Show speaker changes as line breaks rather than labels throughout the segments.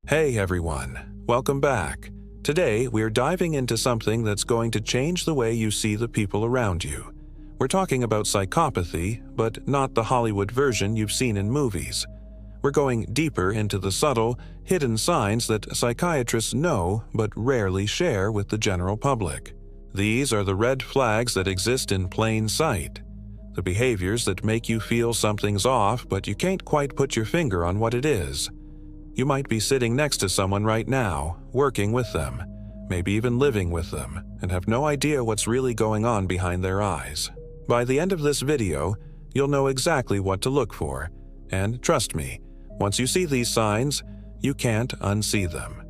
Hey everyone, welcome back. Today we're diving into something that's going to change the way you see the people around you. We're talking about psychopathy, but not the Hollywood version you've seen in movies. We're going deeper into the subtle, hidden signs that psychiatrists know but rarely share with the general public. These are the red flags that exist in plain sight. The behaviors that make you feel something's off, but you can't quite put your finger on what it is. You might be sitting next to someone right now, working with them, maybe even living with them, and have no idea what's really going on behind their eyes. By the end of this video, you'll know exactly what to look for, and trust me, once you see these signs, you can't unsee them.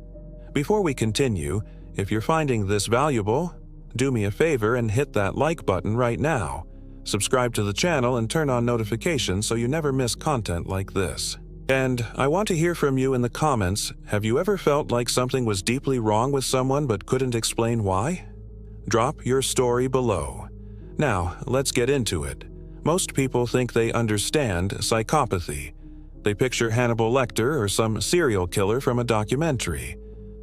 Before we continue, if you're finding this valuable, do me a favor and hit that like button right now. Subscribe to the channel and turn on notifications so you never miss content like this. And I want to hear from you in the comments. Have you ever felt like something was deeply wrong with someone but couldn't explain why? Drop your story below. Now, let's get into it. Most people think they understand psychopathy. They picture Hannibal Lecter or some serial killer from a documentary.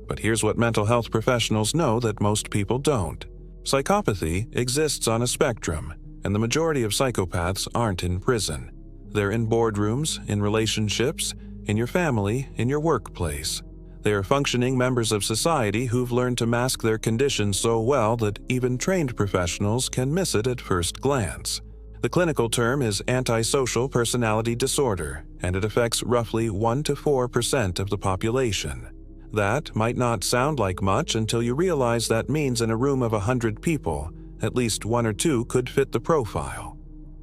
But here's what mental health professionals know that most people don't. Psychopathy exists on a spectrum, and the majority of psychopaths aren't in prison. They're in boardrooms, in relationships, in your family, in your workplace. They are functioning members of society who've learned to mask their condition so well that even trained professionals can miss it at first glance. The clinical term is antisocial personality disorder, and it affects roughly 1 to 4% of the population. That might not sound like much until you realize that means in a room of 100 people, at least 1 or 2 could fit the profile.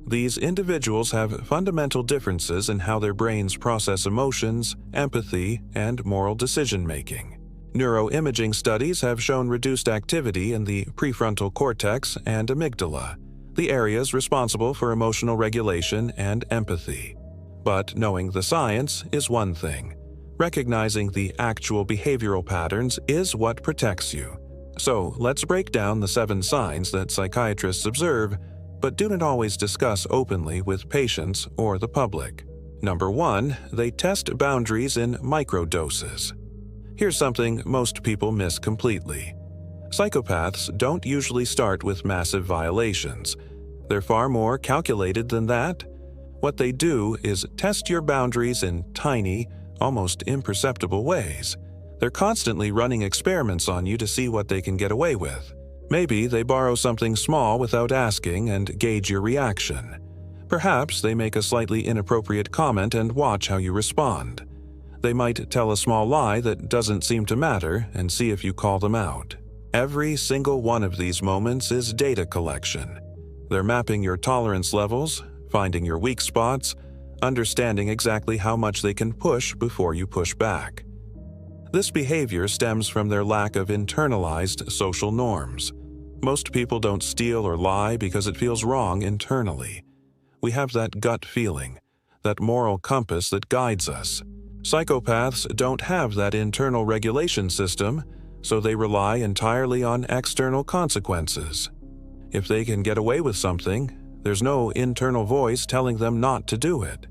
These individuals have fundamental differences in how their brains process emotions, empathy, and moral decision-making. Neuroimaging studies have shown reduced activity in the prefrontal cortex and amygdala, the areas responsible for emotional regulation and empathy. But knowing the science is one thing. Recognizing the actual behavioral patterns is what protects you. So let's break down the 7 signs that psychiatrists observe but do not always discuss openly with patients or the public. Number 1, they test boundaries in microdoses. Here's something most people miss completely. Psychopaths don't usually start with massive violations. They're far more calculated than that. What they do is test your boundaries in tiny, almost imperceptible ways. They're constantly running experiments on you to see what they can get away with. Maybe they borrow something small without asking and gauge your reaction. Perhaps they make a slightly inappropriate comment and watch how you respond. They might tell a small lie that doesn't seem to matter and see if you call them out. Every single one of these moments is data collection. They're mapping your tolerance levels, finding your weak spots, understanding exactly how much they can push before you push back. This behavior stems from their lack of internalized social norms. Most people don't steal or lie because it feels wrong internally. We have that gut feeling, that moral compass that guides us. Psychopaths don't have that internal regulation system, so they rely entirely on external consequences. If they can get away with something, there's no internal voice telling them not to do it.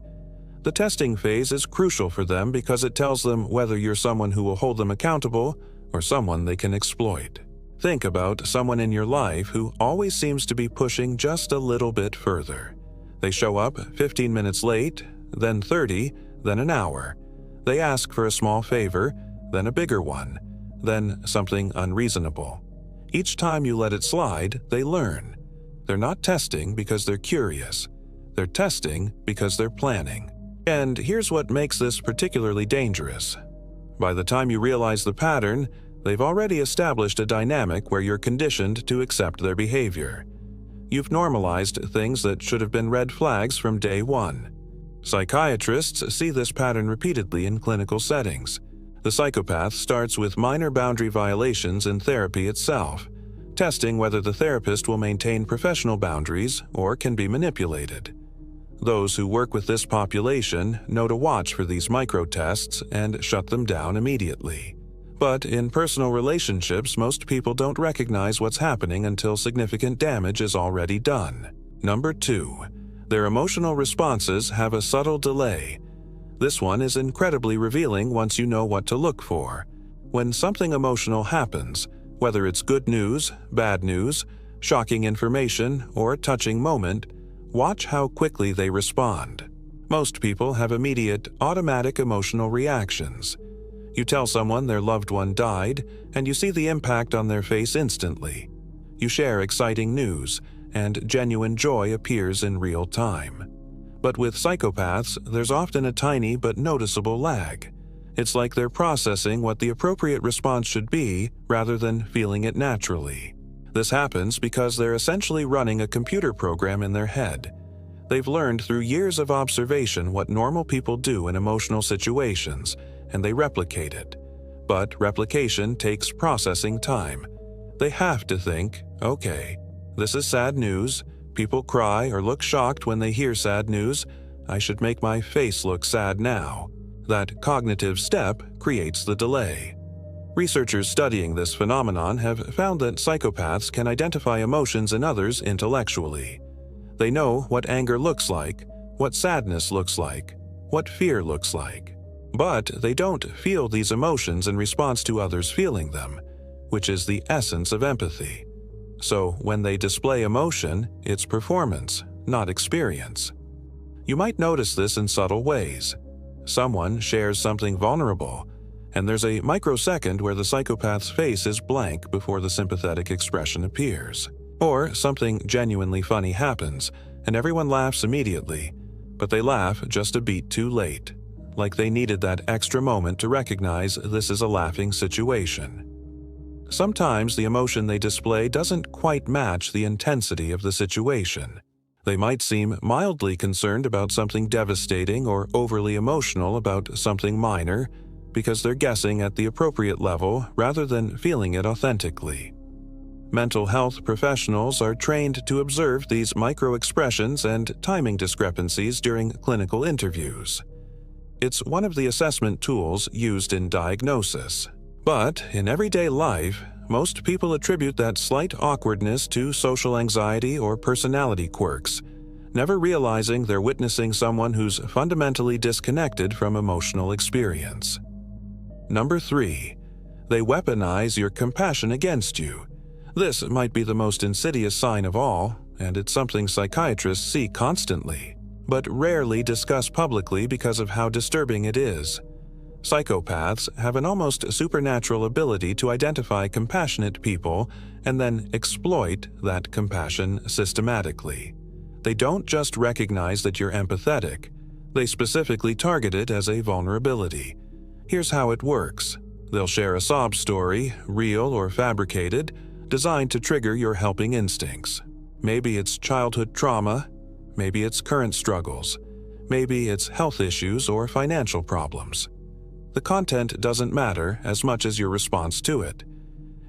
The testing phase is crucial for them because it tells them whether you're someone who will hold them accountable or someone they can exploit. Think about someone in your life who always seems to be pushing just a little bit further. They show up 15 minutes late, then 30, then an hour. They ask for a small favor, then a bigger one, then something unreasonable. Each time you let it slide, they learn. They're not testing because they're curious. They're testing because they're planning. And here's what makes this particularly dangerous. By the time you realize the pattern, they've already established a dynamic where you're conditioned to accept their behavior. You've normalized things that should have been red flags from day one. Psychiatrists see this pattern repeatedly in clinical settings. The psychopath starts with minor boundary violations in therapy itself, testing whether the therapist will maintain professional boundaries or can be manipulated. Those who work with this population know to watch for these micro-tests and shut them down immediately. But in personal relationships, most people don't recognize what's happening until significant damage is already done. Number 2, their emotional responses have a subtle delay. This one is incredibly revealing once you know what to look for. When something emotional happens, whether it's good news, bad news, shocking information, or a touching moment, watch how quickly they respond. Most people have immediate, automatic emotional reactions. You tell someone their loved one died, and you see the impact on their face instantly. You share exciting news, and genuine joy appears in real time. But with psychopaths, there's often a tiny but noticeable lag. It's like they're processing what the appropriate response should be rather than feeling it naturally. This happens because they're essentially running a computer program in their head. They've learned through years of observation what normal people do in emotional situations, and they replicate it. But replication takes processing time. They have to think, okay, this is sad news. People cry or look shocked when they hear sad news. I should make my face look sad now. That cognitive step creates the delay. Researchers studying this phenomenon have found that psychopaths can identify emotions in others intellectually. They know what anger looks like, what sadness looks like, what fear looks like. But they don't feel these emotions in response to others feeling them, which is the essence of empathy. So when they display emotion, it's performance, not experience. You might notice this in subtle ways. Someone shares something vulnerable, and there's a microsecond where the psychopath's face is blank before the sympathetic expression appears. Or something genuinely funny happens, and everyone laughs immediately, but they laugh just a beat too late, like they needed that extra moment to recognize this is a laughing situation. Sometimes the emotion they display doesn't quite match the intensity of the situation. They might seem mildly concerned about something devastating or overly emotional about something minor because they're guessing at the appropriate level rather than feeling it authentically. Mental health professionals are trained to observe these micro-expressions and timing discrepancies during clinical interviews. It's one of the assessment tools used in diagnosis. But in everyday life, most people attribute that slight awkwardness to social anxiety or personality quirks, never realizing they're witnessing someone who's fundamentally disconnected from emotional experience. Number 3. They weaponize your compassion against you. This might be the most insidious sign of all, and it's something psychiatrists see constantly, but rarely discuss publicly because of how disturbing it is. Psychopaths have an almost supernatural ability to identify compassionate people and then exploit that compassion systematically. They don't just recognize that you're empathetic, they specifically target it as a vulnerability. Here's how it works. They'll share a sob story, real or fabricated, designed to trigger your helping instincts. Maybe it's childhood trauma, maybe it's current struggles, maybe it's health issues or financial problems. The content doesn't matter as much as your response to it.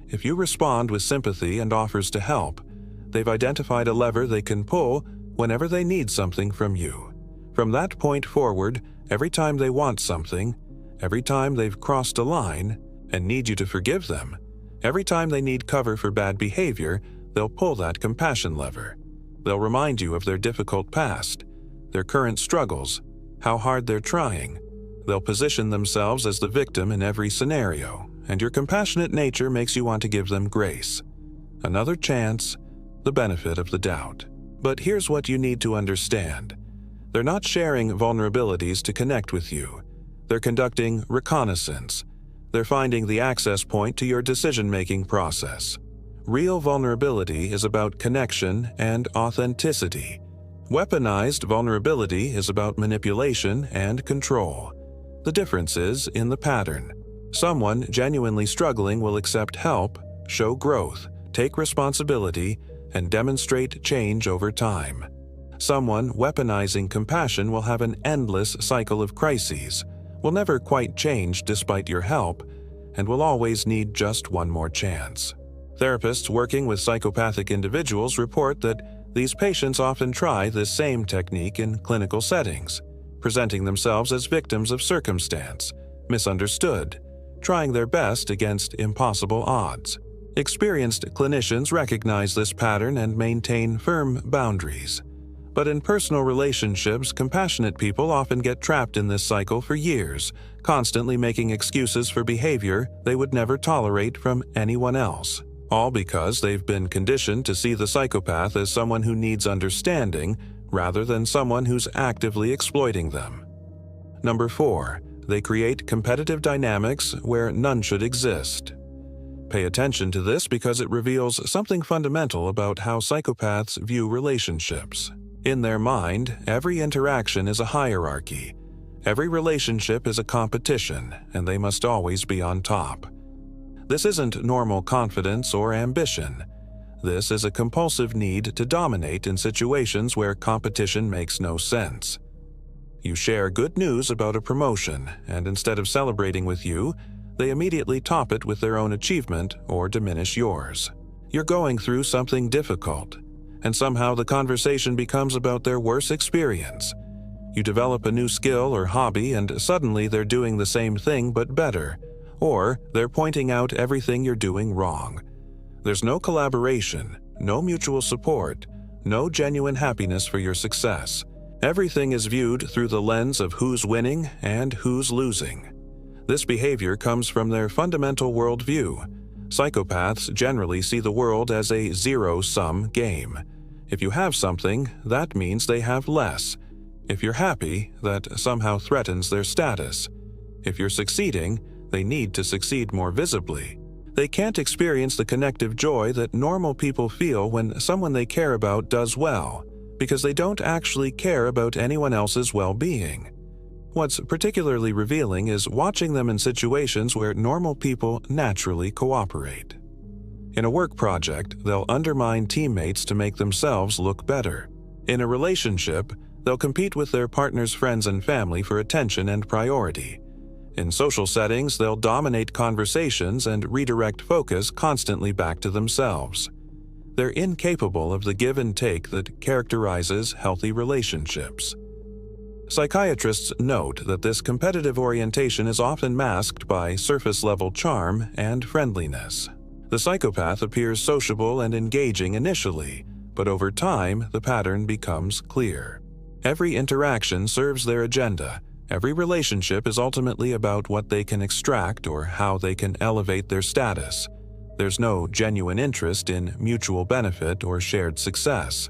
If you respond with sympathy and offers to help, they've identified a lever they can pull whenever they need something from you. From that point forward, every time they want something, every time they've crossed a line and need you to forgive them, every time they need cover for bad behavior, they'll pull that compassion lever. They'll remind you of their difficult past, their current struggles, how hard they're trying. They'll position themselves as the victim in every scenario, and your compassionate nature makes you want to give them grace. Another chance, the benefit of the doubt. But here's what you need to understand. They're not sharing vulnerabilities to connect with you. They're conducting reconnaissance. They're finding the access point to your decision-making process. Real vulnerability is about connection and authenticity. Weaponized vulnerability is about manipulation and control. The difference is in the pattern. Someone genuinely struggling will accept help, show growth, take responsibility, and demonstrate change over time. Someone weaponizing compassion will have an endless cycle of crises, will never quite change despite your help, and will always need just one more chance. Therapists working with psychopathic individuals report that these patients often try this same technique in clinical settings, presenting themselves as victims of circumstance, misunderstood, trying their best against impossible odds. Experienced clinicians recognize this pattern and maintain firm boundaries. But in personal relationships, compassionate people often get trapped in this cycle for years, constantly making excuses for behavior they would never tolerate from anyone else, all because they've been conditioned to see the psychopath as someone who needs understanding rather than someone who's actively exploiting them. Number 4. They create competitive dynamics where none should exist. Pay attention to this because it reveals something fundamental about how psychopaths view relationships. In their mind, every interaction is a hierarchy. Every relationship is a competition, and they must always be on top. This isn't normal confidence or ambition. This is a compulsive need to dominate in situations where competition makes no sense. You share good news about a promotion, and instead of celebrating with you, they immediately top it with their own achievement or diminish yours. You're going through something difficult, and somehow the conversation becomes about their worst experience. You develop a new skill or hobby, and suddenly they're doing the same thing but better, or they're pointing out everything you're doing wrong. There's no collaboration, no mutual support, no genuine happiness for your success. Everything is viewed through the lens of who's winning and who's losing. This behavior comes from their fundamental worldview. Psychopaths generally see the world as a zero-sum game. If you have something, that means they have less. If you're happy, that somehow threatens their status. If you're succeeding, they need to succeed more visibly. They can't experience the connective joy that normal people feel when someone they care about does well, because they don't actually care about anyone else's well-being. What's particularly revealing is watching them in situations where normal people naturally cooperate. In a work project, they'll undermine teammates to make themselves look better. In a relationship, they'll compete with their partner's friends and family for attention and priority. In social settings, they'll dominate conversations and redirect focus constantly back to themselves. They're incapable of the give and take that characterizes healthy relationships. Psychiatrists note that this competitive orientation is often masked by surface-level charm and friendliness. The psychopath appears sociable and engaging initially, but over time, the pattern becomes clear. Every interaction serves their agenda. Every relationship is ultimately about what they can extract or how they can elevate their status. There's no genuine interest in mutual benefit or shared success.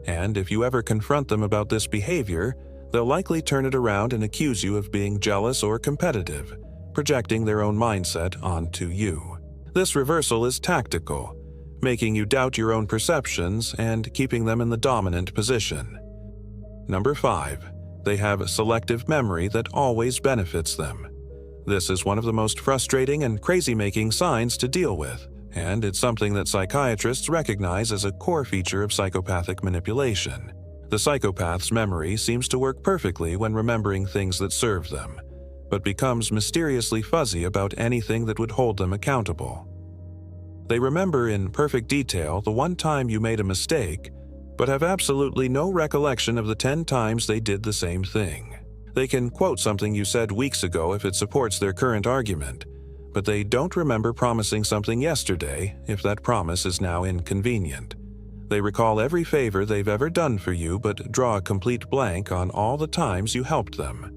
And if you ever confront them about this behavior, they'll likely turn it around and accuse you of being jealous or competitive, projecting their own mindset onto you. This reversal is tactical, making you doubt your own perceptions and keeping them in the dominant position. Number 5. They have selective memory that always benefits them. This is one of the most frustrating and crazy-making signs to deal with, and it's something that psychiatrists recognize as a core feature of psychopathic manipulation. The psychopath's memory seems to work perfectly when remembering things that serve them, but becomes mysteriously fuzzy about anything that would hold them accountable. They remember in perfect detail the one time you made a mistake, but have absolutely no recollection of the 10 times they did the same thing. They can quote something you said weeks ago if it supports their current argument, but they don't remember promising something yesterday if that promise is now inconvenient. They recall every favor they've ever done for you but draw a complete blank on all the times you helped them.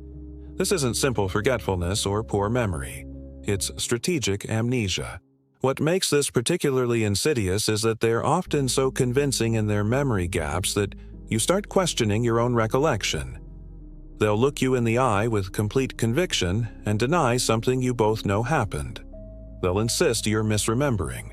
This isn't simple forgetfulness or poor memory. It's strategic amnesia. What makes this particularly insidious is that they're often so convincing in their memory gaps that you start questioning your own recollection. They'll look you in the eye with complete conviction and deny something you both know happened. They'll insist you're misremembering,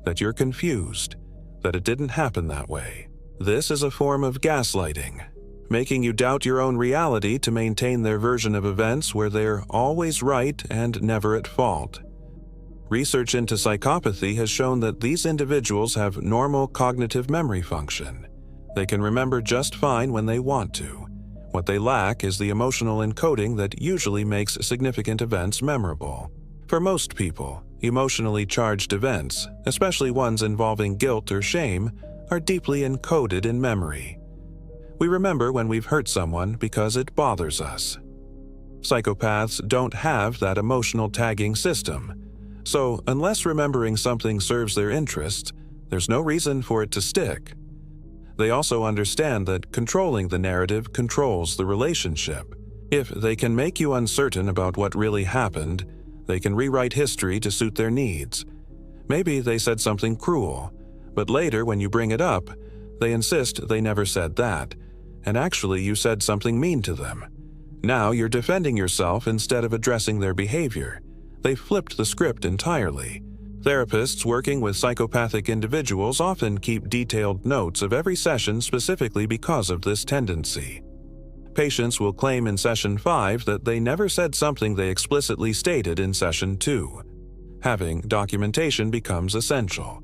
that you're confused, that it didn't happen that way. This is a form of gaslighting, making you doubt your own reality to maintain their version of events where they're always right and never at fault. Research into psychopathy has shown that these individuals have normal cognitive memory function. They can remember just fine when they want to. What they lack is the emotional encoding that usually makes significant events memorable. For most people, emotionally charged events, especially ones involving guilt or shame, are deeply encoded in memory. We remember when we've hurt someone because it bothers us. Psychopaths don't have that emotional tagging system, so unless remembering something serves their interests, there's no reason for it to stick. They also understand that controlling the narrative controls the relationship. If they can make you uncertain about what really happened, they can rewrite history to suit their needs. Maybe they said something cruel, but later when you bring it up, they insist they never said that, and actually you said something mean to them. Now you're defending yourself instead of addressing their behavior. They've flipped the script entirely. Therapists working with psychopathic individuals often keep detailed notes of every session specifically because of this tendency. Patients will claim in session 5 that they never said something they explicitly stated in session 2. Having documentation becomes essential.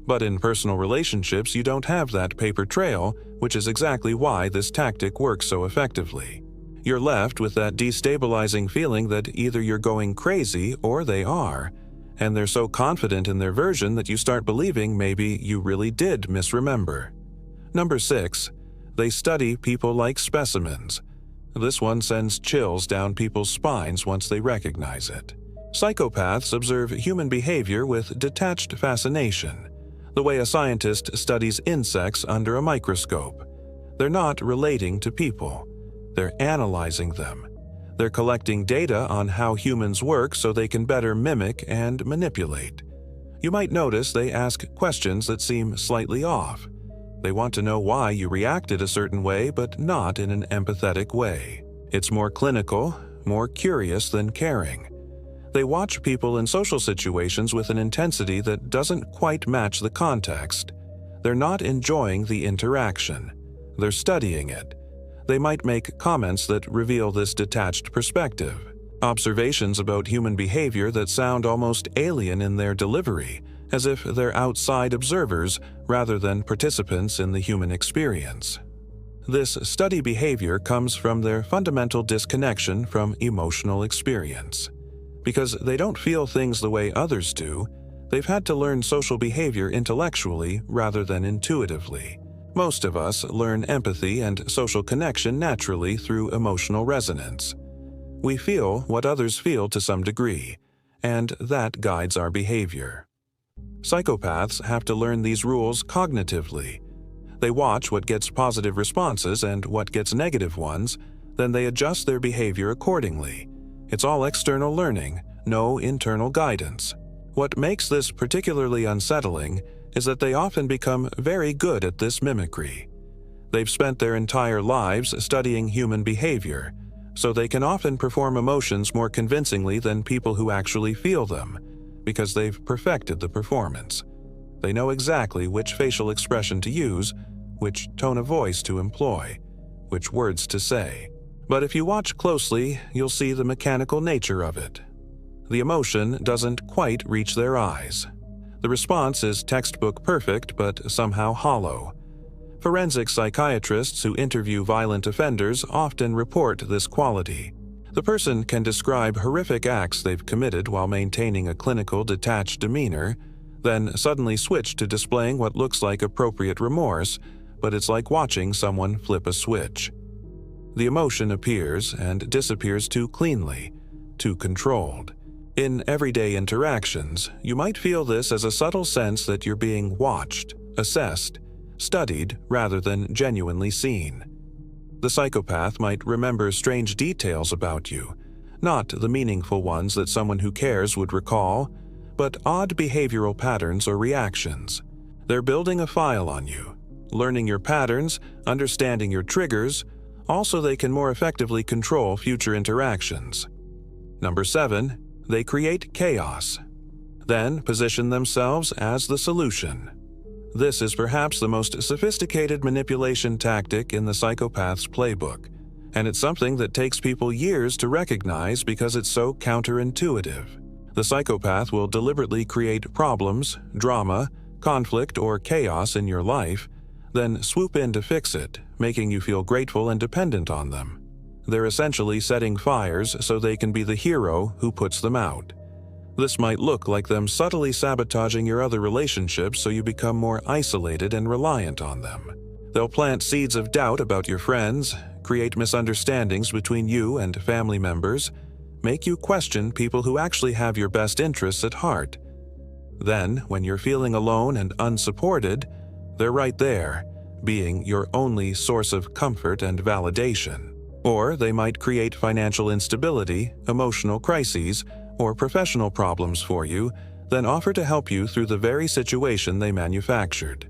But in personal relationships, you don't have that paper trail, which is exactly why this tactic works so effectively. You're left with that destabilizing feeling that either you're going crazy or they are, and they're so confident in their version that you start believing maybe you really did misremember. Number 6. They study people like specimens. This one sends chills down people's spines once they recognize it. Psychopaths observe human behavior with detached fascination, the way a scientist studies insects under a microscope. They're not relating to people. They're analyzing them. They're collecting data on how humans work so they can better mimic and manipulate. You might notice they ask questions that seem slightly off. They want to know why you reacted a certain way, but not in an empathetic way. It's more clinical, more curious than caring. They watch people in social situations with an intensity that doesn't quite match the context. They're not enjoying the interaction. They're studying it. They might make comments that reveal this detached perspective, observations about human behavior that sound almost alien in their delivery, as if they're outside observers rather than participants in the human experience. This study behavior comes from their fundamental disconnection from emotional experience. Because they don't feel things the way others do, they've had to learn social behavior intellectually rather than intuitively. Most of us learn empathy and social connection naturally through emotional resonance. We feel what others feel to some degree, and that guides our behavior. Psychopaths have to learn these rules cognitively. They watch what gets positive responses and what gets negative ones, then they adjust their behavior accordingly. It's all external learning, no internal guidance. What makes this particularly unsettling is that they often become very good at this mimicry. They've spent their entire lives studying human behavior, so they can often perform emotions more convincingly than people who actually feel them, because they've perfected the performance. They know exactly which facial expression to use, which tone of voice to employ, which words to say. But if you watch closely, you'll see the mechanical nature of it. The emotion doesn't quite reach their eyes. The response is textbook perfect, but somehow hollow. Forensic psychiatrists who interview violent offenders often report this quality. The person can describe horrific acts they've committed while maintaining a clinical, detached demeanor, then suddenly switch to displaying what looks like appropriate remorse, but it's like watching someone flip a switch. The emotion appears and disappears too cleanly, too controlled. In everyday interactions, you might feel this as a subtle sense that you're being watched, assessed, studied rather than genuinely seen. The psychopath might remember strange details about you, not the meaningful ones that someone who cares would recall, but odd behavioral patterns or reactions. They're building a file on you, learning your patterns, understanding your triggers, also they can more effectively control future interactions. Number 7. They create chaos, then position themselves as the solution. This is perhaps the most sophisticated manipulation tactic in the psychopath's playbook, and it's something that takes people years to recognize because it's so counterintuitive. The psychopath will deliberately create problems, drama, conflict, or chaos in your life, then swoop in to fix it, making you feel grateful and dependent on them. They're essentially setting fires so they can be the hero who puts them out. This might look like them subtly sabotaging your other relationships so you become more isolated and reliant on them. They'll plant seeds of doubt about your friends, create misunderstandings between you and family members, make you question people who actually have your best interests at heart. Then, when you're feeling alone and unsupported, they're right there, being your only source of comfort and validation. Or they might create financial instability, emotional crises, or professional problems for you, then offer to help you through the very situation they manufactured.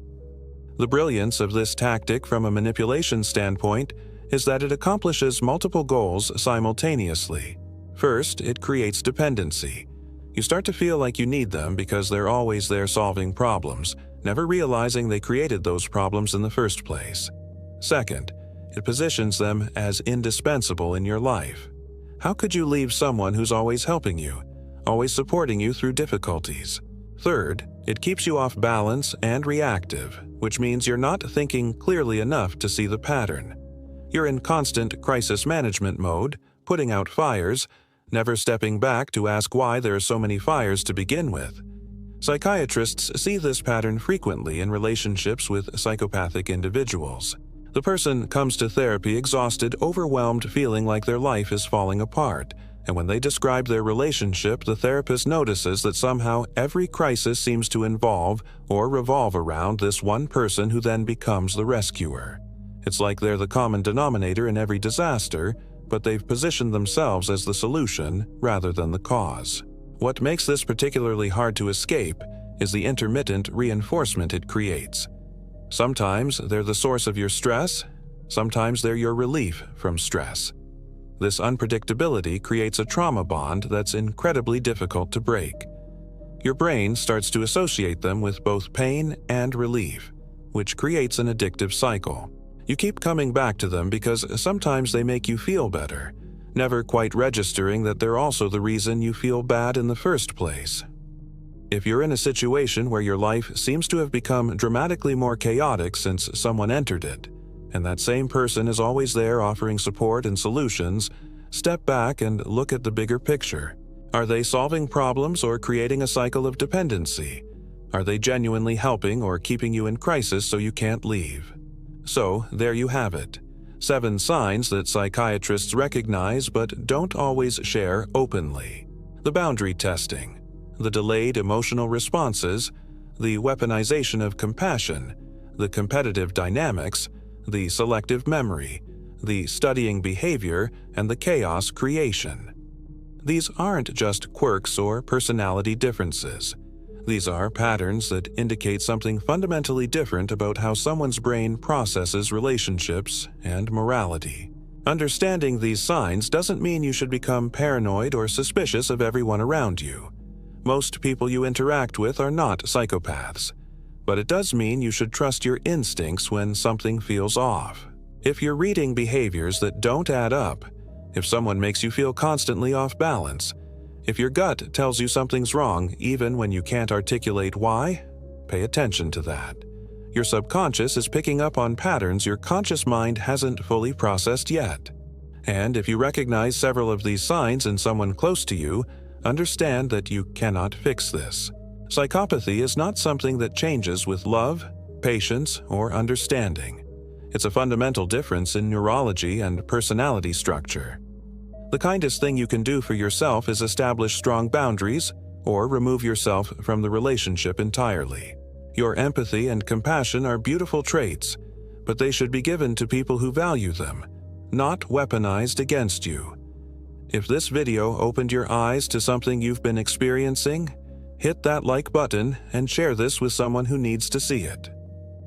The brilliance of this tactic from a manipulation standpoint is that it accomplishes multiple goals simultaneously. First, it creates dependency. You start to feel like you need them because they're always there solving problems, never realizing they created those problems in the first place. Second, it positions them as indispensable in your life. How could you leave someone who's always helping you, always supporting you through difficulties? Third, it keeps you off balance and reactive, which means you're not thinking clearly enough to see the pattern. You're in constant crisis management mode, putting out fires, never stepping back to ask why there are so many fires to begin with. Psychiatrists see this pattern frequently in relationships with psychopathic individuals. The person comes to therapy exhausted, overwhelmed, feeling like their life is falling apart, and when they describe their relationship, the therapist notices that somehow every crisis seems to involve or revolve around this one person who then becomes the rescuer. It's like they're the common denominator in every disaster, but they've positioned themselves as the solution rather than the cause. What makes this particularly hard to escape is the intermittent reinforcement it creates. Sometimes they're the source of your stress, sometimes they're your relief from stress. This unpredictability creates a trauma bond that's incredibly difficult to break. Your brain starts to associate them with both pain and relief, which creates an addictive cycle. You keep coming back to them because sometimes they make you feel better, never quite registering that they're also the reason you feel bad in the first place. If you're in a situation where your life seems to have become dramatically more chaotic since someone entered it, and that same person is always there offering support and solutions, step back and look at the bigger picture. Are they solving problems or creating a cycle of dependency? Are they genuinely helping or keeping you in crisis so you can't leave? So, there you have it. 7 signs that psychiatrists recognize but don't always share openly. The boundary testing, the delayed emotional responses, the weaponization of compassion, the competitive dynamics, the selective memory, the studying behavior, and the chaos creation. These aren't just quirks or personality differences. These are patterns that indicate something fundamentally different about how someone's brain processes relationships and morality. Understanding these signs doesn't mean you should become paranoid or suspicious of everyone around you. Most people you interact with are not psychopaths, but it does mean you should trust your instincts when something feels off. If you're reading behaviors that don't add up, if someone makes you feel constantly off balance, if your gut tells you something's wrong even when you can't articulate why, pay attention to that. Your subconscious is picking up on patterns your conscious mind hasn't fully processed yet. And if you recognize several of these signs in someone close to you, understand that you cannot fix this. Psychopathy is not something that changes with love, patience, or understanding. It's a fundamental difference in neurology and personality structure. The kindest thing you can do for yourself is establish strong boundaries or remove yourself from the relationship entirely. Your empathy and compassion are beautiful traits, but they should be given to people who value them, not weaponized against you. If this video opened your eyes to something you've been experiencing, hit that like button and share this with someone who needs to see it.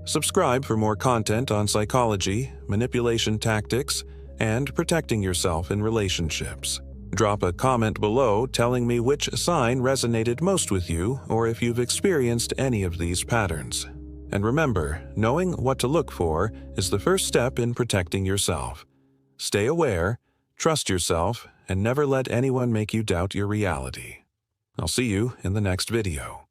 Subscribe for more content on psychology, manipulation tactics, and protecting yourself in relationships. Drop a comment below telling me which sign resonated most with you or if you've experienced any of these patterns. And remember, knowing what to look for is the first step in protecting yourself. Stay aware, trust yourself, and never let anyone make you doubt your reality. I'll see you in the next video.